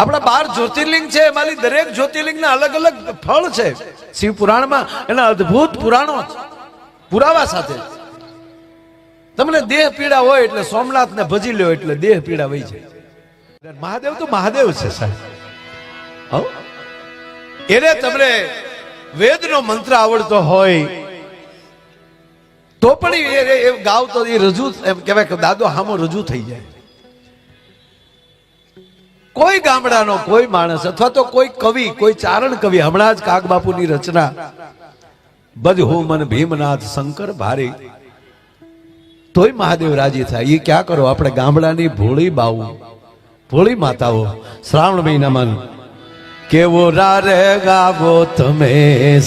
આપણા 12 જ્યોતિર્લિંગ છે, એમાંથી દરેક જ્યોતિર્લિંગના અલગ અલગ ફળ છે. શિવ પુરાણમાં એના અદ્ભુત પુરાણો પુરાવા સાથે. તમને દેહ પીડા હોય એટલે સોમનાથ ને ભજી લ્યો એટલે દેહ પીડા વહી જાય. મહાદેવ તો મહાદેવ છે સાહેબ. એને તમને વેદનો મંત્ર આવડતો હોય તો પણ એ ગાવ તો એ રજૂ એમ કહેવાય કે દાદો હામો રજૂ થઈ જાય. કોઈ ગામડાનો કોઈ માણસ અથવા તો કોઈ કવિ, કોઈ ચારણ કવિ, હમણાં જ કાગ બાપુની રચના બજ હો મન ભીમનાથ શંકર ભારે, તોય મહાદેવ રાજી થાય. એ ક્યાં કરો, આપણે ગામડાની ભોળી બાઉ, ભોળી માતાઓ શ્રાવણ મહિનામાં કેવો રારે ગાવો તમે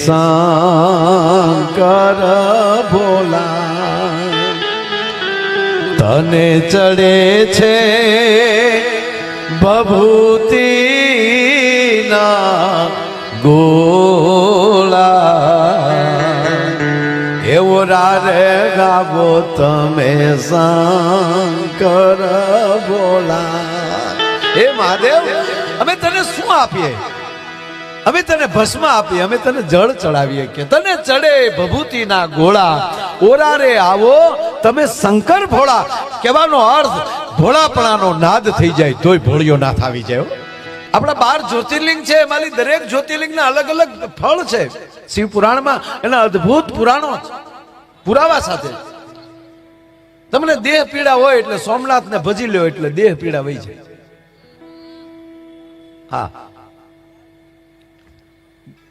શંકર ભોલા, તને ચડે છે ભભૂતિ ના ગોળા, એવો રારે ગાવો તમે શંકર ભોલા. હે મહાદેવ, અમે તને શું આપીએ? અમે તને ભસ્મ આપીએ, અમે તને જળ ચડાવીએ કે તને ચડે ભભૂતિના ગોળા, ઓરારે આવો તમે શંકર ભોળા. કહેવાનો અર્થ ભોળાપણાનો નાદ થઈ જાય તોય ભોળિયો નાથ આવી જાય. આપણા 12 જ્યોતિર્લિંગ છે, એમાંથી દરેક જ્યોતિર્લિંગના અલગ અલગ ફળ છે. શિવ પુરાણમાં એના અદ્ભુત પુરાણો પુરાવા સાથે. તમને દેહ પીડા હોય એટલે સોમનાથ ને ભજી લ્યો એટલે દેહ પીડા વહી જાય. હા,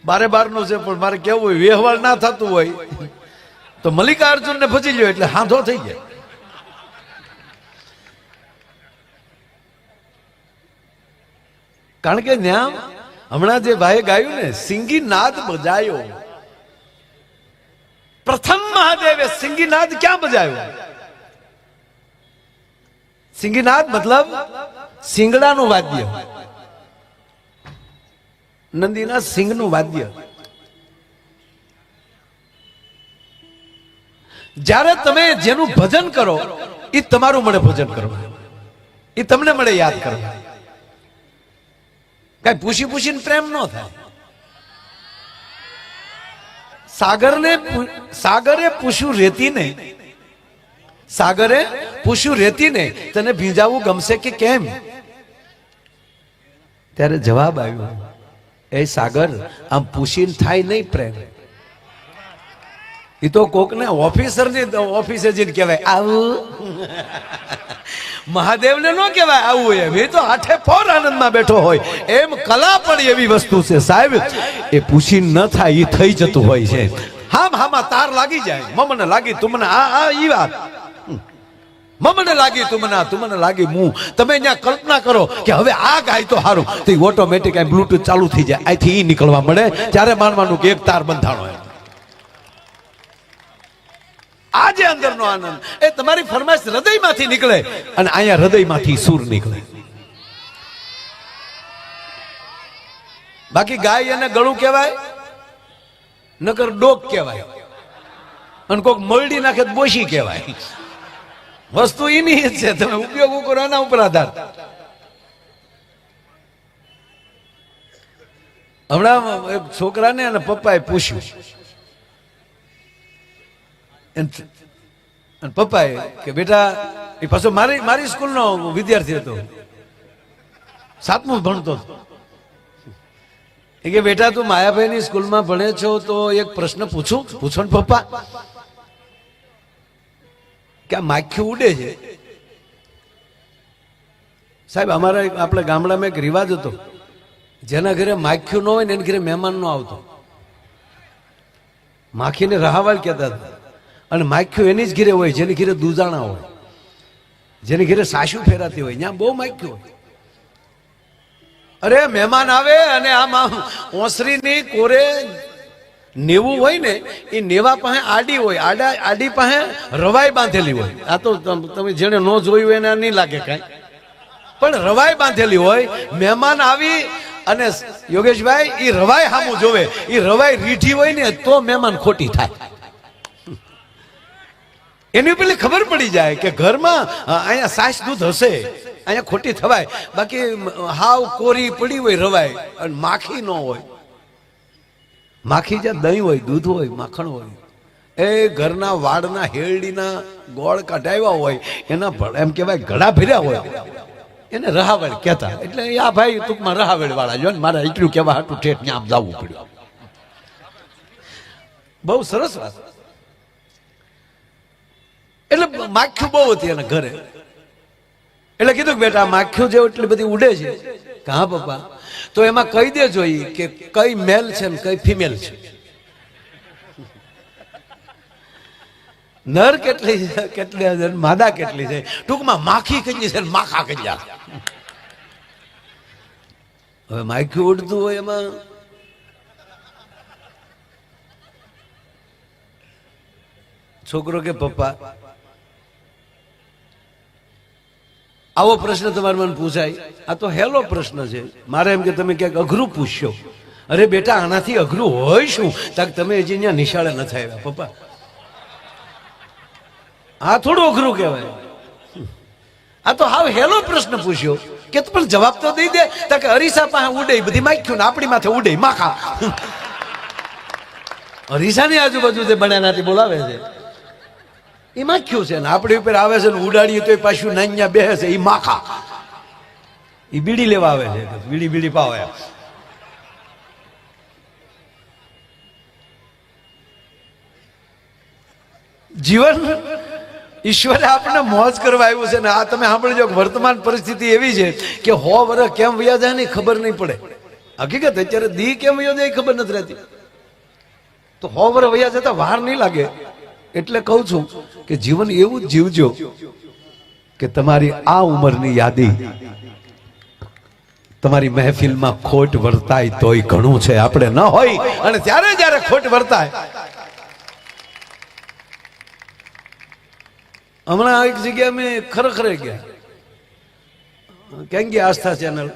12 નું છે, પણ મારે કેવું હોય, વ્યવહાર ના થતું હોય તો મલ્લિકાર્જુન ને ભજી લ્યો એટલે હાંધો થઈ જાય. કારણ કે ન્યા હમણાં જે ભાઈ ગાયું ને, સિંગી નાદ બજાયો. પ્રથમ મહાદેવે સિંગી નાદ ક્યાં બજાયો? સિંગી નાદ મતલબ સિંગડાનું વાદ્ય, નંદીના સિંગનું વાદ્ય. જ્યારે તમે જેનું ભજન કરો એ તમારું મળે ભજન કરવા, એ તમને મળે યાદ કરવા. કઈ પૂછી પૂછીને પ્રેમ ન થાય. સાગરે પૂછ્યું રેતી ને, સાગરે પૂછ્યું રેતી ને તને ભીંજાવું ગમશે કે કેમ? ત્યારે જવાબ આવ્યો, એ સાગર આમ પૂછીને થાય નહીં પ્રેમ. એ તો કોક ને ઓફિસર ની ઓફિસે જઈને કહેવાય આવું. મહાદેવને નો કહેવાય આવું. એમ એ તો આઠે ફોર આનંદમાં બેઠો હોય. એમ કલા પણ એવી વસ્તુ છે સાહેબ, એ પૂછીને ન થાય એ થઈ જતું હોય છે. હામાં તાર લાગી જાય. મમને લાગી તુમને આ ઈ વાત, મમને લાગી તુમને લાગી મું. તમે અહીંયા કલ્પના કરો કે હવે આ ગાય તો સારું, તો ઓટોમેટિક બ્લુટૂથ ચાલુ થઈ જાય, અહીંથી ઈ નીકળવા મળે. ત્યારે માનવાનું કે એક તાર બંધાણો. આજે અંદરનો આનંદ એ તમારી ફરમાઈશ હૃદયમાંથી નીકળે અને અહીંયા હૃદયમાંથી સૂર નીકળે. બાકી ગાય એને ગળું કહેવાય, નકર ડોક કહેવાય, અને કોક મરડી નાખે બોશી કહેવાય. વસ્તુ એની જ છે, તમે ઉપયોગ કરો એના ઉપર આધાર. હમણાં એક છોકરાને અને પપ્પાએ પૂછ્યું, પપ્પાએ કે બેટા, એ પાછો મારી સ્કૂલનો વિદ્યાર્થી હતો, 7મું ભણતો હતો. એ કે બેટા તું માયાભાઈની સ્કૂલમાં ભણે છો તો એક પ્રશ્ન પૂછો ને પપ્પા, કે આ માખી ઉડે છે. સાહેબ અમારા આપણે ગામડામાં એક રિવાજ હતો, જેના ઘરે માખ્યું ન હોય ને એના ઘરે મહેમાન ન આવતો. માખીને રહાવાળ કહેતા હતા. અને માખ્યું એની જ ઘરે હોય જેની ઘરે દૂજાણા હોય, જેની ઘરે સાસુ ફેરાતી હોય, ત્યાં બહુ માખ્યું હોય. અરે મહેમાન આવે અને આમ ઓસરીની કોરે નેવું હોય ને, એ નેવા પાસે આડી હોય, આડી પાસે રવાઈ બાંધેલી હોય. આ તો તમે જેને ન જોયું એને નહીં લાગે કાંઈ, પણ રવાઈ બાંધેલી હોય. મહેમાન આવી અને યોગેશભાઈ એ રવાઈ સામું જોવે, એ રવાઈ રીઠી હોય ને તો મહેમાન ખોટી થાય. એની પેલી ખબર પડી જાય કે ઘરમાં અહીંયા સાસ દૂધ હશે, અહીંયા ખોટી થવાય, બાકી હાવ કોરી પડી હોય રવાય, અને માખી ન હોય. માખી જ્યાં દહીં હોય, દૂધ હોય, માખણ હોય, એ ઘરના વાડના હેરડીના ગોળ કઢાવ્યા હોય, એના એમ કહેવાય ઘડા ભર્યા હોય, એને રહાવેડ કહેતા. એટલે આ ભાઈ ટૂંકમાં રહાવેડ વાળા જો ને, મારે એટલું કહેવા હાટું ઠેઠ ત્યાં જવું પડ્યું. બહુ સરસ વાત. એટલે માખ્યું બહુ હતી એના ઘરે. એટલે કીધું કે બેટા માખ્યું જેવું એટલી બધી ઉડે છે કે હા પપ્પા, તો એમાં કહી દેજો કે કઈ મેલ છે ને કઈ ફિમેલ છે, નર કેટલી કેટલી માદા કેટલી છે, ટૂંકમાં માખી કેટલી છે માખા કેટલા. હવે માખ્યું ઉડતું હોય એમાં છોકરો કે પપ્પા આવો પ્રશ્ન તમારે મને પૂછાય, આ તો હેલો પ્રશ્ન છે, મારે એમ કે તમે ક્યાંક અઘરું પૂછશો. અરે બેટા આનાથી અઘરું હોય શું? તાક તમે હજી અહીંયા નિશાળે નથી આવ્યા પપ્પા, આ થોડું અઘરું કહેવાય. આ તો હાવ હેલો પ્રશ્ન પૂછ્યો કે પણ જવાબ તો દઈ દે. તાકે અરીસા પાસે ઉડે બધી માખ્યું ને આપણી માથે ઉડે માખા. અરીસાની આજુબાજુ જે બનાનાથી બોલાવે છે એ માખ્યું છે, ને આપણી ઉપર આવે છે ને ઉડાડીએ તો પાછું નાન્યા બેસે છે, એ માખા. એ બીડી લેવા આવે છે, બીડી બીડી પાવે. જીવન ઈશ્વરે આપણને મોજ કરવા આવ્યું છે ને આ તમે સાંભળજો, વર્તમાન પરિસ્થિતિ એવી છે કે 100 વર્ષ કેમ વયા જાય ને ખબર નહીં પડે. હકીકત અત્યારે દી કેમ વયો જાય ખબર નથી રહેતી, તો 100 વર્ષ વયા જતા વાર નહીં લાગે. એટલે કહું છું કે જીવન એવું જ જીવજો કે તમારી આ ઉંમરની યાદી તમારી મહેફિલમાં ખોટ વર્તાય તોય ઘણું છે, આપણે ન હોય. અને ત્યારે જ્યારે ખોટ વર્તાય, હમણાં એક જગ્યાએ મેં ખરેખર ગયા, ક્યાં ગયા આસ્થા ચેનલ,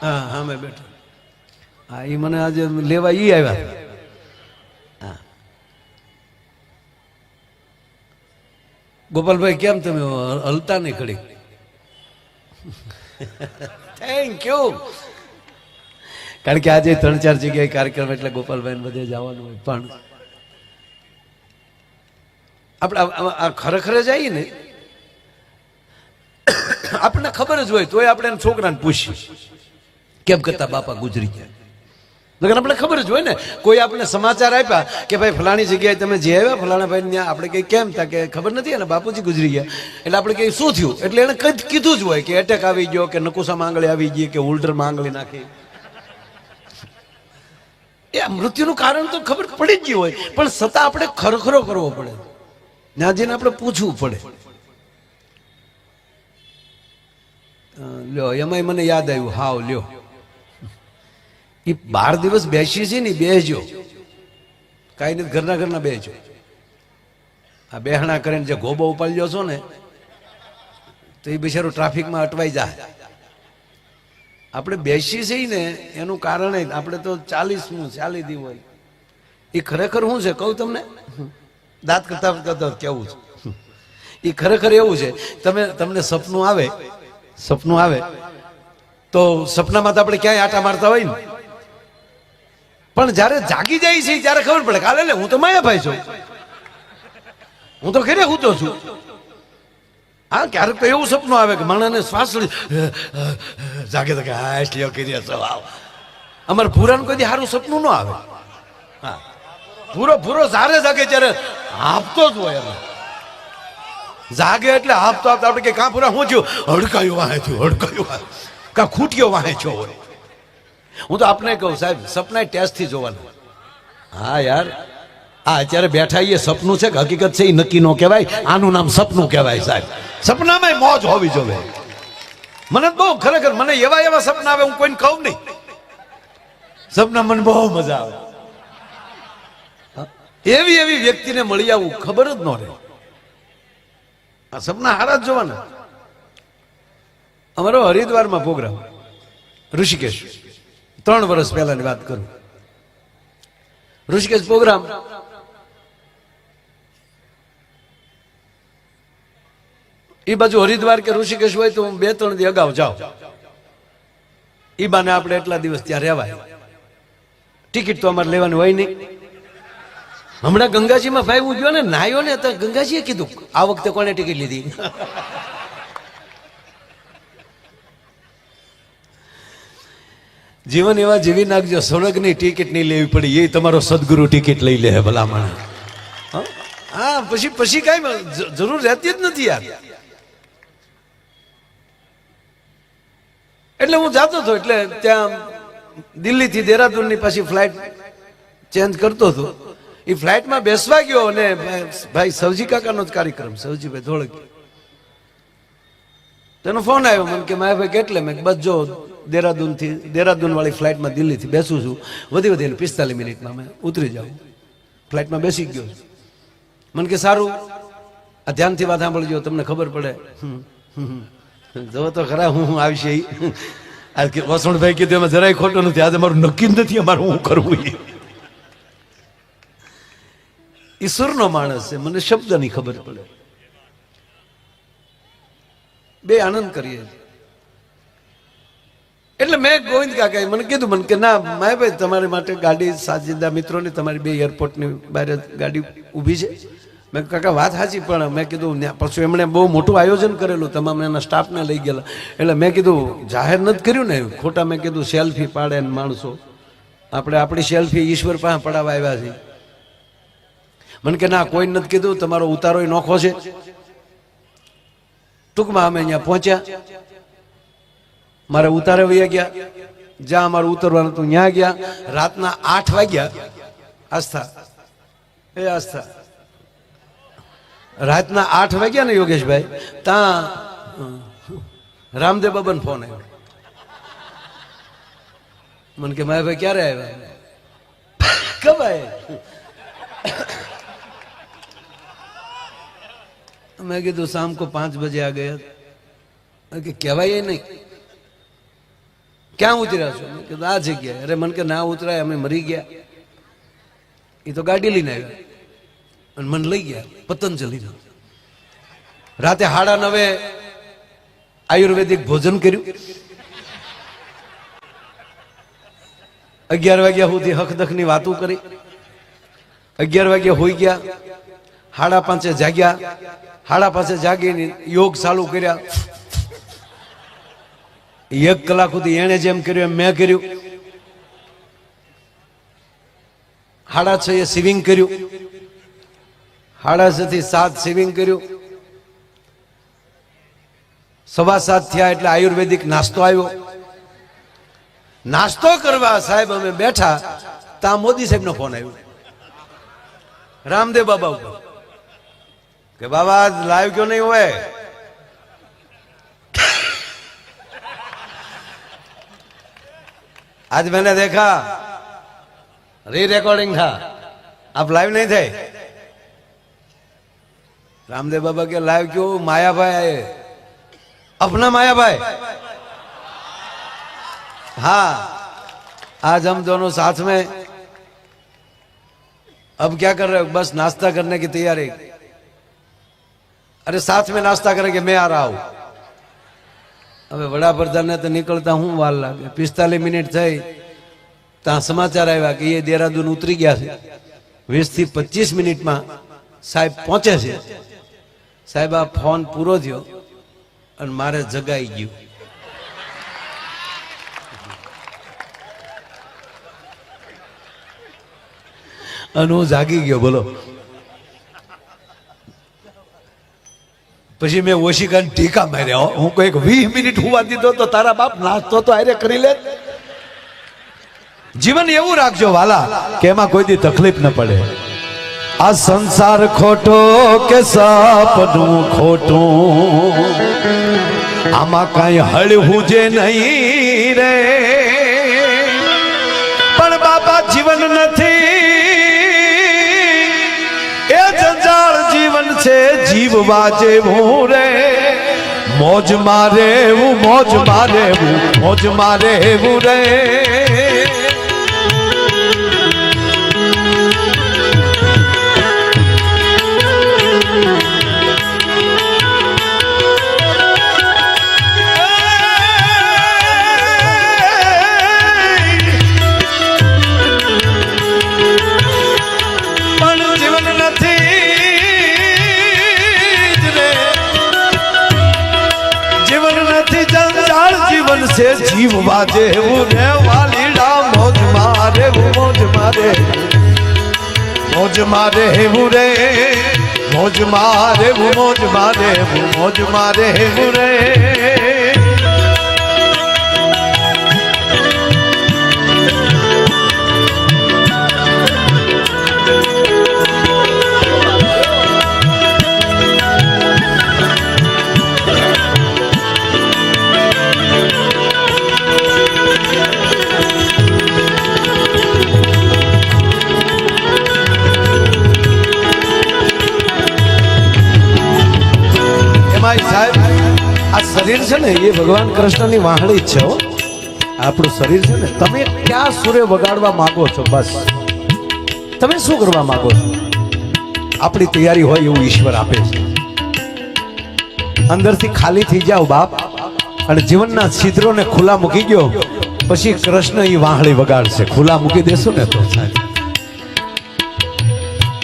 હા હા મેં બેઠો, હા એ મને આજે લેવા ઈ આવ્યા. હા ગોપાલભાઈ કેમ તમે હલતા નહીં ખડી? Thank you. કારણ કે આજે 3-4 જગ્યાએ કાર્યક્રમ એટલે ગોપાલભાઈ બધે જવાનું હોય, પણ આપણે ખરેખર જઈએ ને આપણને ખબર જ હોય તોય આપણે છોકરાને પૂછીએ કેમ કરતા બાપા ગુજરી ગયા. આપણે ખબર જ હોય ને, કોઈ આપણે સમાચાર આપ્યા કે ભાઈ ફલાણી જગ્યાએ તમે જે આવ્યા ફલાણા ભાઈ ત્યાં, આપણે કઈ કેમ તા કે ખબર નથી અને બાપુજી ગુજરી ગયા. એટલે આપણે કઈ શું થયું, એટલે એને કઈ કીધું જ હોય કે એટેક આવી ગયો, કે નકુસા માંગળી આવી ગઈ, કે ઉલ્ટર માંગળી નાખી. એ મૃત્યુનું કારણ તો ખબર પડી જ ગયું હોય, પણ છતાં આપણે ખરખરો કરવો પડે, ત્યાં જઈને આપણે પૂછવું પડે. લ્યો એમાંય મને યાદ આવ્યું, હાવ લ્યો એ 12 દિવસ બેસી છે ને, બેસજો કાંઈ નથી, ઘરના બેસજો. આ બેહણા કરીને જે ગોબો ઉપાડ્યો છો ને, તો એ બિચારો ટ્રાફિકમાં અટવાઈ જાય. આપણે બેસી છીએ ને એનું કારણે આપણે તો 40 દી હોય. એ ખરેખર શું છે કહું તમને, દાંત કરતા કેવું છે એ ખરેખર એવું છે. તમને સપનું આવે તો સપનામાં તો આપણે ક્યાંય આટા મારતા હોય ને, પણ જયારે જાગી જાય છે ત્યારે ખબર પડે કાલે લે હું તો માયાભાઈ છું, હું તો ઘરે સૂતો છું. હા ક્યારેક તો એવું સપનું આવે કે માણસને શ્વાસ જાગે તો કે હા એટલી કરી અમારે ભૂરાનું કોઈ સારું સપનું ન આવે. હા ભૂરો સારે જાગે ત્યારે હાફતો જ હોય, એમાં જાગે એટલે હાફતો આપણે કે કાં પૂરા શું થયું, હડકાયું વાહે થયું, હડકાયું કાં ખૂટ્યો વાહે છો હોય. હું તો આપને કહું સાહેબ સપના ટેસ્ટથી જોવાના. હા યાર આ અત્યારે બેઠા એ સપનું છે કે હકીકત છે એ નક્કી ન કહેવાય, આનું નામ સપનું કહેવાય સાહેબ. સપનામાં મોજ હોવી જોઈએ. મને બહુ ખરેખર મને એવા સપના આવે, હું કોઈને કહું નહીં, સપના મને બહુ મજા આવે. એવી વ્યક્તિને મળી આવું ખબર જ ન રહે. આ સપના હારા જ જોવાના. અમારો હરિદ્વારમાં પ્રોગ્રામ, ઋષિકેશ, 3 વર્ષ પહેલાની વાત કરું. ઋષિકેશ પ્રોગ્રામ એ બાજુ હરિદ્વાર કે ઋષિકેશ હોય તો હું 2-3 દી અગાઉ જાઉં. એ બાને આપણે એટલા દિવસ ત્યાં રહેવાય. ટિકિટ તો અમારે લેવાની હોય નહીં. હમણાં ગંગાજીમાં ભાઈ હું ગયો ને નાયો ને તો ગંગાજીએ કીધું આ વખતે કોને ટિકિટ લીધી. જીવન એવા જીવી નાખજો સ્વર્ગની ટિકિટ નહીં લેવી પડી એ તમારો સદગુરુ ટિકિટ લઈ લે ભલામણ. હા પછી કઈ જરૂર રહેતી જ નથી યાર. એટલે હું જાતો હતો એટલે ત્યાં દિલ્હીથી દેહરાદૂનની પાછી ફ્લાઇટ ચેન્જ કરતો હતો. એ ફ્લાઇટમાં બેસવા ગયો અને ભાઈ સવજી કાકાનો જ કાર્યક્રમ સવજીભાઈ ધોળક તેનો ફોન આવ્યો મને કે માયા ભાઈ કેટલે મેં બસ જો દેહરાદૂન વાળી ફ્લાઇટમાં દિલ્હીથી બેસું છું વધી 45 મિનિટમાં મેં ઉતરી જાઉં. ફ્લાઇટમાં બેસી ગયો મને કે સારું આ ધ્યાનથી વાત સાંભળજો તમને ખબર પડે. જો તો ખરા હું આવશે. વસણભાઈ કીધું એમાં જરાય ખોટું નથી. આજે મારું નક્કી નથી અમારું હું કરવું. ઈશ્વરનો માણસ છે મને શબ્દની ખબર પડે. બે આનંદ કરીએ એટલે મેં ગોવિંદ કાકાએ મને કીધું મને કે ના માયાભાઈ તમારી માટે ગાડી સાજિંદા મિત્રોની તમારી બે એરપોર્ટની બહાર ગાડી ઊભી છે. મેં કાકા વાત સાચી પણ મેં કીધું પછી એમણે બહુ મોટું આયોજન કરેલું તમામ એના સ્ટાફને લઈ ગયેલા એટલે મેં કીધું જાહેર નથી કર્યું ને ખોટા. મેં કીધું સેલ્ફી પાડે ને માણસો આપણે આપણી સેલ્ફી ઈશ્વર પાસે પડાવવા આવ્યા છીએ. મને કે ના કોઈ નથી કીધું તમારો ઉતારો નોખો છે. ટૂંકમાં અમે અહીંયા પહોંચ્યા મારે ઉતારે વયા ગયા જ્યાં અમારે ઉતરવાનું હતું ત્યાં ગયા. રાતના 8 વાગ્યા આસ્થા રાતના 8 વાગ્યા ને યોગેશભાઈ ત્યાં રામદેવ બાબાનો ફોન આવ્યો. મને કે માયાભાઈ ક્યારે આવ્યા કબ આયા. मैं कहा शाम को 5 बजे आ गया. कहवाई नहीं क्या उतरा छो मैं आ जगह. अरे मन के ना उतराय अमे मरी गया. ये तो गाड़ी लीने आव्या मन लई गया पतंजलि. राते 9:30 आयुर्वेदिक भोजन कर्યું. 11 વાગ્યા સુધી હકદખની વાતો કરી. 11 વાગ્યા હોઈ ગયા. 5:30 જાગ્યા. 5:30 જાગીને યોગ ચાલુ કર્યા. 1 કલાક સુધી એને જેમ કર્યું એમ મેં કર્યું. 6:30 સ્વિમિંગ કર્યું. 6:30 થી 7 સ્વિમિંગ કર્યું. 7:15 થયા એટલે આયુર્વેદિક નાસ્તો આવ્યો. નાસ્તો કરવા સાહેબ અમે બેઠા ત્યાં મોદી સાહેબનો ફોન આવ્યો रामदेव बाबा ऊपर कि बाबा आज लाइव क्यों नहीं हुए. आज मैंने देखा री रिकॉर्डिंग था आप लाइव नहीं थे. रामदेव बाबा के लाइव क्यों माया भाई आए अपना माया भाई. हाँ आज हम दोनों साथ में अब क्या कर रहे हो बस नाश्ता करने की तैयारी. अरे साथ में नाश्ता करेंगे मैं आ रहा हूं. હવે વડાપ્રધાનને તો નીકળતા હું વાર લાગે 45 મિનિટ થઈ ત્યાં સમાચાર આવ્યા કે એ દેહરાદૂન ઉતરી ગયા છે. 20 થી 25 મિનિટમાં સાહેબ પહોંચે છે. સાહેબ આ ફોન પૂરો થયો અને મારે જગાઈ ગયું. અને હું જાગી ગયો બોલો. પછી મેં ઓશિકાને ટીકા માર્યા. હું કોઈ 20 મિનિટ હુવા દીધો તો તારા બાપ નાસ્તો તો આરે કરી લે. જીવન એવું રાખજો વાલા કે એમાં કોઈ દી તકલીફ ન પડે. આ સંસાર ખોટો કે સપનું ખોટું આમાં કઈ હળવું જે નહીં રે. પણ બાપા જીવન નથી એ જંજાળ જીવન છે જીવવા જેવું રે. મોજ મારે એવું મોજ મારે એવું મોજ મારે એવું રે. છે જીવવા જેવું રે વાલીડા મોજ મારે મોજ મારે મોજ મારે હેવું રે મોજ મારે મોજ મારે મોજ મારે હેવું રે સાહેબ આ શરીર છે ને એ ભગવાન કૃષ્ણની વાહણી જ છે હો આપણું શરીર છે ને તમે ક્યાં સૂર્ય વગાડવા માંગો છો બસ તમે શું કરવા માંગો છો આપણી તૈયારી હોય એવું ઈશ્વર આપે છે અંદરથી ખાલી થઈ જાઓ બાપ અને જીવનના છિદ્રોને ખુલ્લા મૂકી ગયો પછી કૃષ્ણ એ વાહણી વગાડશે ખુલ્લા મૂકી દેશો ને તો સાહેબ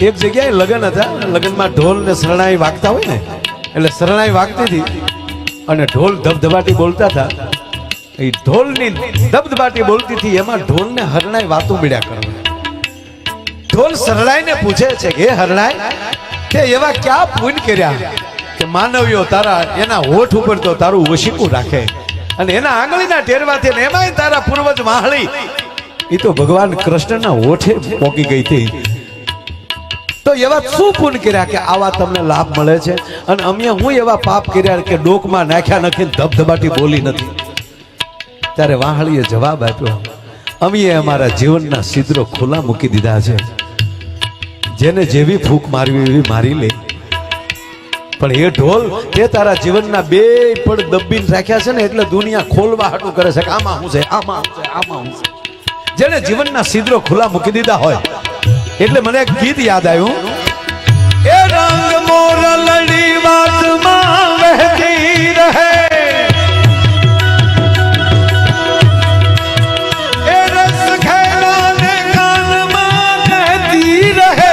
એક જગ્યાએ લગ્ન હતા લગ્નમાં ઢોલ ને શરણાઈ વાગતા હોય ને એટલે શરણાઈ વાગતી હતી અને ઢોલ ધબધબાટી બોલતા હતા એ ઢોલની ધબધબાટી બોલતી હતી એમાં ઢોલને હરણાઈ વાતો મળ્યા કરવા ઢોલ શરણાઈને પૂછે છે કે હરણાઈ તે એવા ક્યાં પૂન કર્યા કે માનવીઓ તારા એના હોઠ ઉપર તો તારું વશીકું રાખે અને એના આંગળીના ટેરવાથી ને એમાંય તારા પૂર્વજ વાહળી એ તો ભગવાન કૃષ્ણના હોઠે પોકી ગઈ હતી તો એવા શું પુન કર્યા કે આવા તમને લાભ મળે છે અને અમે હું એવા પાપ કર્યા કે ડોકમાં નાખ્યા નથી ધબધબાટી બોલી નથી ત્યારે વાહળીએ જવાબ આપ્યો અમે અમારા જીવનના છિદ્રો ખુલ્લા મૂકી દીધા છે જેને જેવી ફૂંક મારવી એવી મારી લે પણ એ ઢોલ તે તારા જીવનના બે પડ દબીને રાખ્યા છે ને એટલે દુનિયા ખોલવા હાટું કરે છે કે આમાં હું છે આમાં હું છે આમાં હું છે જેને જીવનના છિદ્રો ખુલ્લા મૂકી દીધા હોય એટલે મને એક ગીત યાદ આવ્યું એ રંગ મોરલડી વાતમાં વહેતી રહે એ રસ ખેલાને કાનમાં કહેતી રહે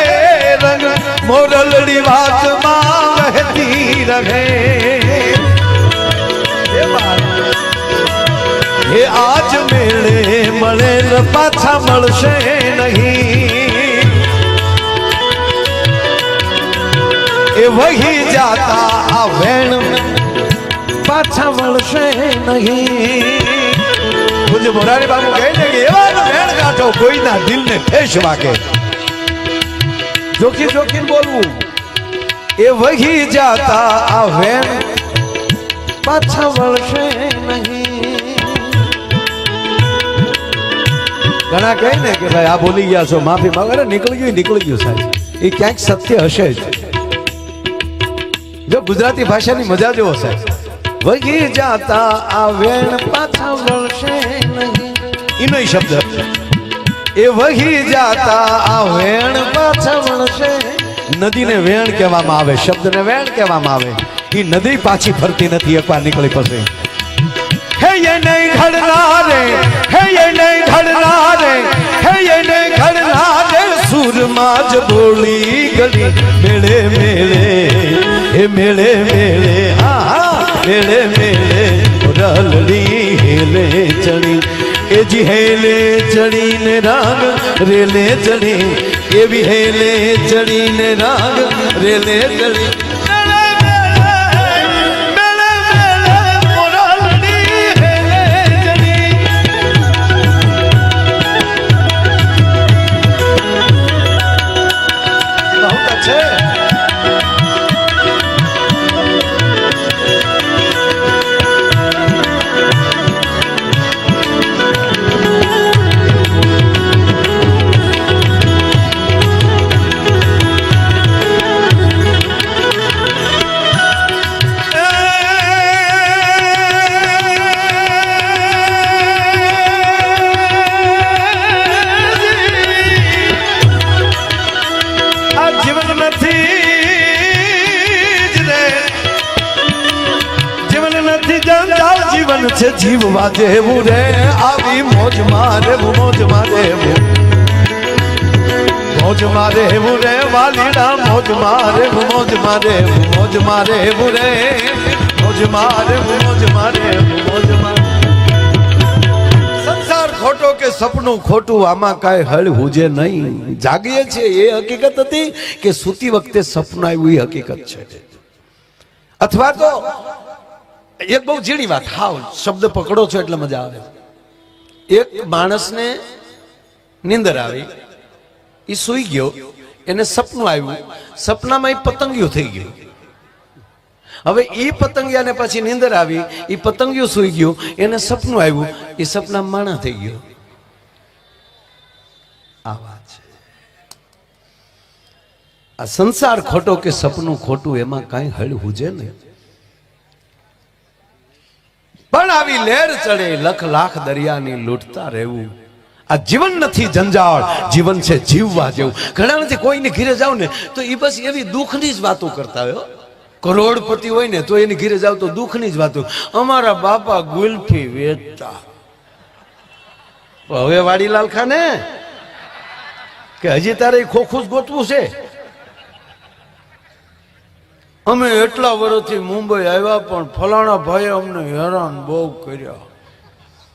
રંગ મોરલડી વાતમાં વહેતી રહે એ આજ મેળે મળે પાછા મળશે નહીં એ વહી જાતા આ વેણ પાછા વળશે નહીં પૂજ્ય મોરારી બાબુ કહે છે કે એવા વેણ કાઢો કોઈના દિલને ઠેસ વાગે જોખી જોખી બોલવું એ વહી જાતા આ વેણ પાછા વળશે નહીં ઘણા કહે ને કે ભાઈ આ બોલી ગયા છો માફી માંગો અરે નીકળી ગયું સાહેબ એ ક્યાંક સત્ય હશે જ જો ગુજરાતી ભાષાની મજા જેવો સાહેબ વગી જાતા આ વેણ પાછા વળશે નહીં એનો શબ્દ એ વગી જાતા આ વેણ પાછા વળશે નદીને વેણ કહેવામાં આવે શબ્દને વેણ કહેવામાં આવે એ નદી પાછી ફરતી નથી એકવાર નીકળી પછી હે ये नहीं घड़ना रे હે ये नहीं घड़ना रे હે ये नहीं घड़ना रे સુરમાં જ બોલી ગલી મેળે મેળે એ મેળે મેળે હા મેળે મેળે રલડી હેલે ચડી એ જી હેલે ચડીને રાગ રેલે ચડી એવી હેલે ચડીને રાગ રેલે ચડી જીવન છે જીવવા જેવું રે આવી મોજ મારે મોજ મારે મોજ મારે રે વાલીડા મોજ મારે મોજ મારે મોજ મારે રે મોજ મારે મોજ મારે મોજ મારે સપનું ખોટું, આમાં કાંઈ હળ હુજે નહીં. જાગીએ છે એ હકીકત હતી કે સૂતી વખતે સપનું આવ્યું એ હકીકત છે. અથવા તો એક બહુ ઝીણી વાત, હાવ શબ્દ પકડો છો એટલે મજા આવે. એક માણસને નીંદર આવી, એ સૂઈ ગયો, એને સપનું આવ્યું, સપનામાં એ પતંગિયું થઈ ગયું. હવે એ પતંગિયાને પછી નીંદર આવી, એ પતંગિયું સૂઈ ગયું, એને સપનું આવ્યું, એ સપના માણા થઈ ગયો. આ વાત છે. આ સંસાર ખોટો કે સપનું ખોટું, એમાં કાંઈ હળ હુજે નહીં. પણ આવી લહેર ચડે લખ લાખ દરિયાની લૂંટતા રહેવું. આ જીવન નથી જંજાળ, જીવન છે જીવવા જેવું. ઘણા નથી કોઈને ઘીરે જાવ ને તો એ બસ એવી દુઃખની જ વાતો કરતા હોય. કરોડપતિ હોય ને તો એની ઘીરે જાવ તો દુઃખની જ વાતો. અમારા બાપા ગુલ્ફી વેચતા. હવે વાડીલાલ ખાને કે હજી તારે ખોખું જ ગોતવું છે? અમે એટલા વર્ષથી મુંબઈ આવ્યા પણ ફલાણા ભાઈએ અમને હેરાન બહુ કર્યા.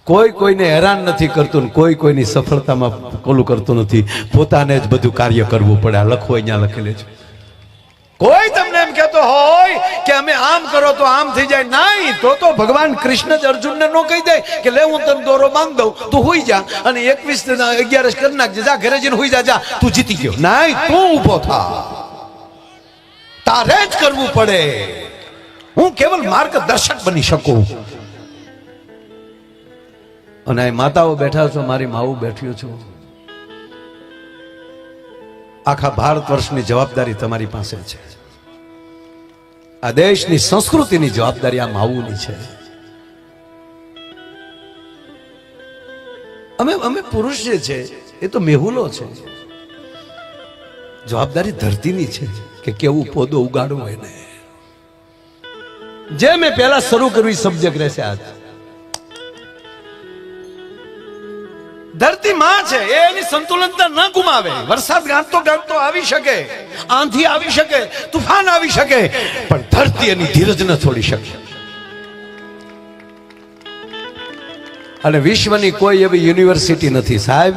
કોઈ કોઈને હેરાન નથી કરતું, કોઈ કોઈની સફળતામાં કોલું કરતું નથી. પોતાને જ બધું કાર્ય કરવું પડે. આ લખો અહીંયા લખેલું છે. કોઈ તમને એમ કહેતો હોય કે અમે આમ કરો તો આમ થઈ જાય, નહીં. તો ભગવાન કૃષ્ણ જ અર્જુનને નો કહી દે કે લે હું તને દોરો માંગ દઉં, તું હોઈ જા અને 21-11 કરી નાખજે, જા ઘરે જઈને હોઈ જા, તું જીતી ગયો. નહીં, તું ઊભો થા, તારે જ કરવું પડે. હું કેવલ માર્ગદર્શક બની શકું. અને આ માતાઓ બેઠા છો, મારી માવું બેઠ્યું છું. આખા ભારત વર્ષની જવાબદારી તમારી પાસે છે. આ દેશની સંસ્કૃતિની જવાબદારી આ માવુની છે. અમે પુરુષ જે છે એ તો મેહુલો છે. જવાબદારી ધરતીની છે કે કેવું પોદો ઉગાડવો એને. જે મેં પહેલા શરૂ કર્યું સબ્જેક્ટ રહેશે. આજ ધરતી માં છે, એની સંતુલનતા ન ગુમાવે. વરસાદ ગાંઠતો આવી શકે, આંધી આવી શકે, તુફાન આવી શકે, પણ ધરતી એની ધીરજ ન છોડી શકે. અને વિશ્વની કોઈ એવી યુનિવર્સિટી નથી સાહેબ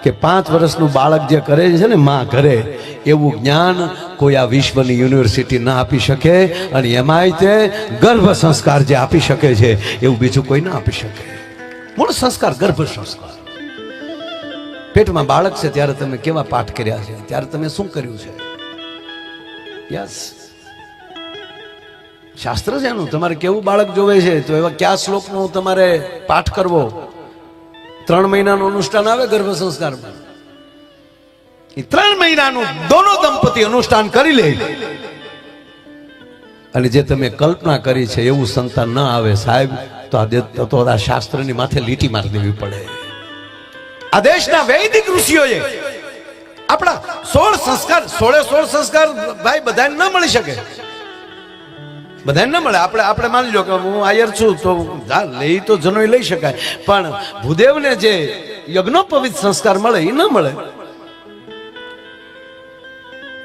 કે 5 વર્ષનું બાળક જે કરે છે ને માં ઘરે, એવું જ્ઞાન કોઈ આ વિશ્વની યુનિવર્સિટી ના આપી શકે. અને એમાંય તે ગર્ભ સંસ્કાર જે આપી શકે છે એવું બીજું કોઈ ના આપી શકે. મૂળ સંસ્કાર ગર્ભ સંસ્કાર. પેટમાં બાળક છે ત્યારે તમે કેવા પાઠ કર્યા છે, ત્યારે તમે શું કર્યું છે? યસ, શાસ્ત્ર છે એનું. તમારે કેવું બાળક જોવે છે તો એવા કયા શ્લોકનો તમારે પાઠ કરવો. 3 મહિનાનું અનુષ્ઠાન આવે ગર્ભ સંસ્કારમાં. એ 3 મહિનાનું દોનો દંપતી અનુષ્ઠાન કરી લે અને જે તમે કલ્પના કરી છે એવું સંતાન ન આવે સાહેબ, તો આ શાસ્ત્રની માથે લીટી મારી દેવી પડે. આ દેશના વૈદિક ઋષિઓએ આપણા 16 સંસ્કાર ભાઈ બધાને ન મળી શકે, બધાને ન મળે. આપણે માની લો કે હું આયર છું તો લઈ તો જનોય લઈ શકાય, પણ ભૂદેવને જે યજ્ઞોપવિત સંસ્કાર મળે એ ન મળે.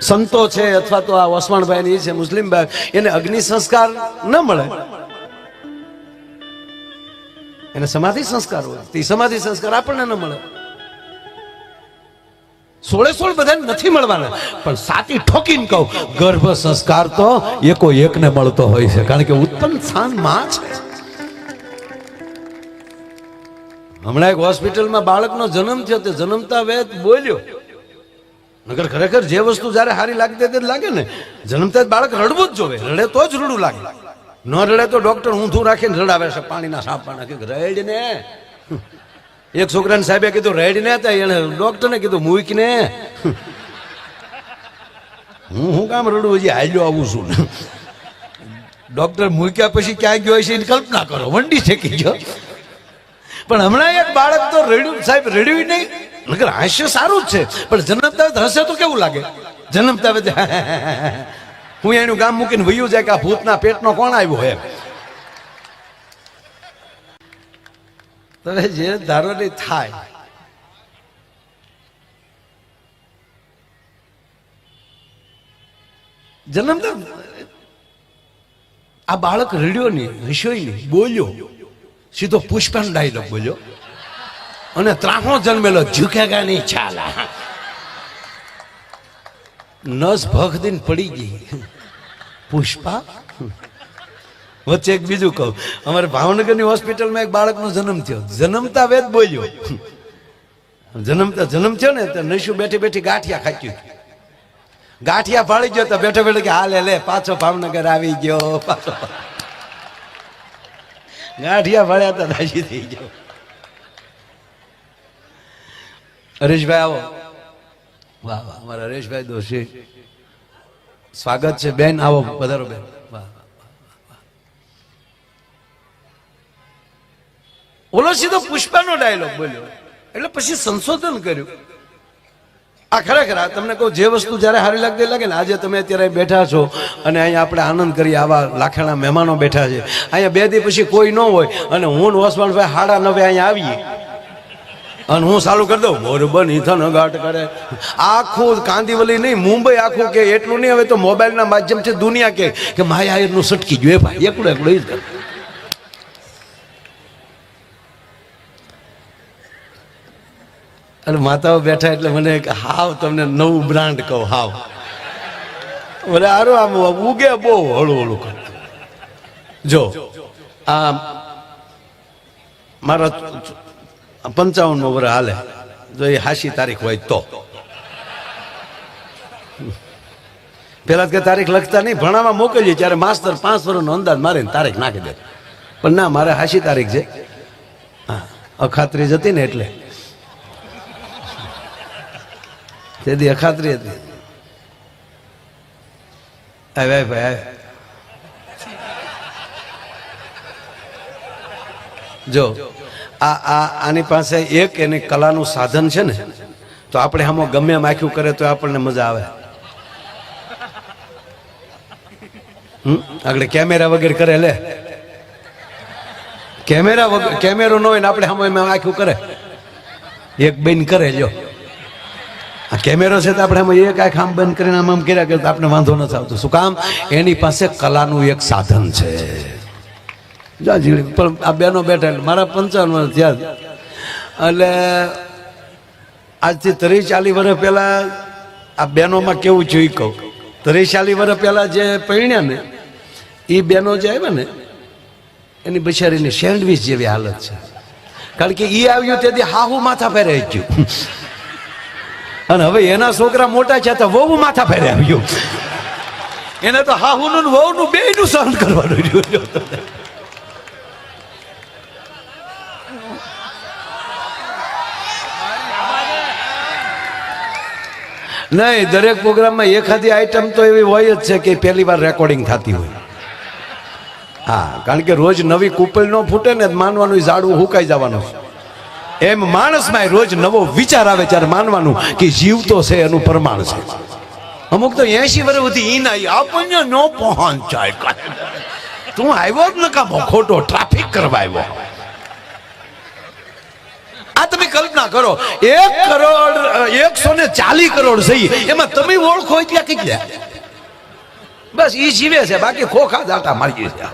સંતો છે અથવા તો આ ઓસમાણભાઈ છે મુસ્લિમ ભાઈ, એને અગ્નિ સંસ્કાર ન મળે, એને સમાધિ સંસ્કાર હોય. તે સમાધિ સંસ્કાર આપણને ન મળે. 16 બધાને નથી મળવાના, પણ સાચી ઠોકીને કહું, ગર્ભ સંસ્કાર તો એકો એકને મળતો હોય છે, કારણ કે ઉત્પન્ન સ્થાન માં છે. હમણાં એક હોસ્પિટલમાં બાળકનો જન્મ થયો, તે જન્મતા વેત બોલ્યો. નગર ખરેખર જે વસ્તુ જયારે સારી લાગતી તે લાગે ને, જન્મતા બાળક રડવું જ જોવે. રડે તો જ રૂડું લાગે, ન રડે તો ડોક્ટર ઊંધું રાખીને રડાવે છે. પાણીના સાપા નાખી રેડ ને. એક છોકરાને સાહેબે કીધું રેડ ને, એને ડોક્ટરને કીધું મૂક ને. હું કામ રડું, હજી હાલ્યો આવું છું. ડોક્ટર મૂક્યા પછી ક્યાં ગયો છે એની કલ્પના કરો, વંડી ઠેકી ગયો. પણ હમણાં એક બાળક તો રડ્યું સાહેબ, રડ્યું નહીં. નકર હાસ્ય સારું જ છે, પણ જન્મતા હશે તો કેવું લાગે? જન્મતા હું એનું ગામ મૂકીને વયું જાય કે આ ભૂતના પેટનો કોણ આવ્યો હે. તમે જે ધારો ને થાય. જન્મતા આ બાળક રડ્યો નહીં, હસ્યો નહીં, બોલ્યો. સીધો પુષ્પાનો ડાયલોગ બોલ્યો. અને ત્રાહો જન્મેલો ઝુકેગા નહીં ચાલા. નસ ભખ દિન પડી ગઈ. પુષ્પા વચ્ચે એક બીજું કહું, અમારે ભાવનગરની હોસ્પિટલમાં એક બાળકનો જન્મ થયો. જન્મતા વેદ બોલ્યો. જન્મ થયો ને તો નશુ બેઠી બેઠી ગાંઠિયા ખાચ્યું. ગાંઠિયા ફાળી ગયો તો બેઠો બેઠો કે હાલે લે પાછો ભાવનગર આવી ગયો. પાછો ગાંઠિયા ફાળ્યા તો રાજી થઈ ગયો. હરેશભાઈ આવો. વાહ વાહ, અમારા હરેશભાઈ દોશી સ્વાગત છે. બેન આવો, પધારો બેન. વાહ. ઓલો સીધો પુષ્પાનો ડાયલોગ બોલ્યો એટલે પછી સંશોધન કર્યું. આ ખરેખર તમને કહું, જે વસ્તુ જ્યારે સારી લાગતી લાગે ને, આજે તમે અત્યારે બેઠા છો અને અહીંયા આપણે આનંદ કરીએ, આવા લાખેણા મહેમાનો બેઠા છે અહીંયા, 2 દી પછી કોઈ ન હોય અને હું વસવાણભાઈ 9:30 અહીંયા આવીએ અને હું ચાલુ કરી દઉં મોરબની થનગાટ કરે. આખું કાંદીવલી નહીં, મુંબઈ આખું કે એટલું નહીં, હવે તો મોબાઈલના માધ્યમથી દુનિયા કે માયાનું સટકી જોઈએ ભાઈ, એકલું એકલું જ કરે. અને માતાઓ બેઠા એટલે મને હાવ તમને નવું બ્રાન્ડ કહું. હાવ બોલે આરું આમ ઉગે બહુ હળું હળું કર. જો આ મારા 55મો વર્ષ હાલે, જો એ 80 તારીખ હોય તો. પેલા કે તારીખ લખતા નહીં, ભણાવવા મોકલીએ ત્યારે માસ્તર 5 વર્ષનો અંદાજ મારીને તારીખ નાખી દે. પણ ના, મારે 80 તારીખ છે. હા, અખાત્રી જ હતી ને એટલે તેથી અખાત્રી હતી. ભાઈ જો આની પાસે એક એની કલાનું સાધન છે ને, તો આપણે આમાં ગમે એમ આખ્યું કરે તો આપણને મજા આવે. આગળ કેમેરા વગર કરે, લે કેમેરા વગર, કેમેરો ન હોય ને આપણે આમાં એમ આખ્યું કરે, એક બેન કરે. જો આ કેમેરો છે તો આપણે આમાં એક આંખ આમ બંધ કરીને આમ કર્યા કરતા આપણે વાંધો નથી આવતો. શું કામ? એની પાસે કલાનું એક સાધન છે. પણ આ બેનો બેઠા એટલે મારા 55 વર્ષ થયા એટલે આજથી 30-40 વર્ષ પહેલા આ બહેનોમાં કેવું છે એ કહું. 30-40 વર્ષ પહેલા જે પરણ્યા ને એ બહેનો જે આવ્યા ને, એની બિચારીની સેન્ડવીચ જેવી હાલત છે. કારણ કે એ આવ્યું તેથી હાહુ માથા ફેરે ગયું અને હવે એના છોકરા મોટા છે તો વહુ માથા ફેરે આવ્યું. એને તો હાહુનું વહુનું બેયનું સહન કરવાનું રહ્યું. નહીં, દરેક પ્રોગ્રામમાં એખાદી આઈટમ તો એવી હોય જ છે કે પહેલી વાર રેકોર્ડિંગ થતી હોય. હા, કારણ કે રોજ નવી કુપલ ન ફૂટે ને, માનવાનું ઝાડવું હુકાઈ જવાનું. એમ માણસમાં રોજ નવો વિચાર આવે ત્યારે માનવાનું કે જીવતો છે એનું પ્રમાણ છે. અમુક તો 80 વર્ષ સુધી ઈ ના આપણને ન પહોંચાય. તું આવ્યો જ નકામો, ખોટો ટ્રાફિક કરવા આવ્યો. આ તમે કલ્પના કરો, 1 કરોડ 140 કરોડ સહી એમાં તમે ઓળખો એટલે કેટલા? બસ ઈ જીવે છે, બાકી ખોખા દાટા મારી છે.